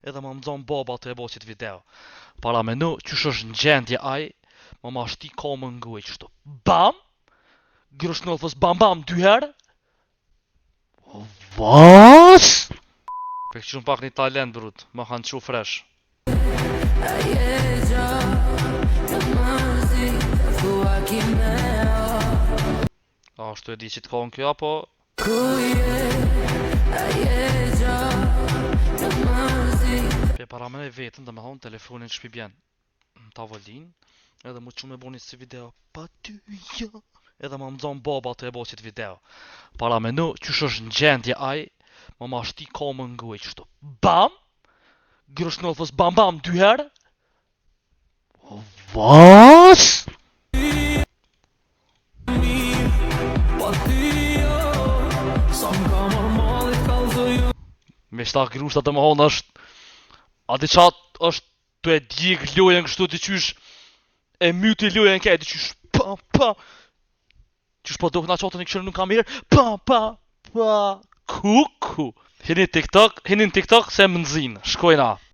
edhe më mëzon baba të e bo qëtë video. Para menu, qysh është në gjendje aj, më ma shti komën nguj qështu. Bam! Grëshnëllës bam bam 2 herë. Vas? Pe këqyrën pak një talent brut, më kanë qu fresh. A, ashtu e di që të kohën kjo, apo? Pe para me vetën dhe me thonë telefonin që shpibjen në tavolin, edhe mu që me bo një si video, pa ty ja, edhe më mëzon baba të e bo qëtë video. Para menu, qysh është në gjendje aj, më ma shti komën nguj qështu. Bam! Grëshnëllës bam bam 2 herë. Vas? Me shta grushta të më honë është, a di qatë është të e djek lojen kështu të qysh e myti lojen ke, të qysh pa pa, qysh po do këna qatën e këshërë nuk kam mirë, pa, kuku. Hini TikTok se më nëzin, shkojna.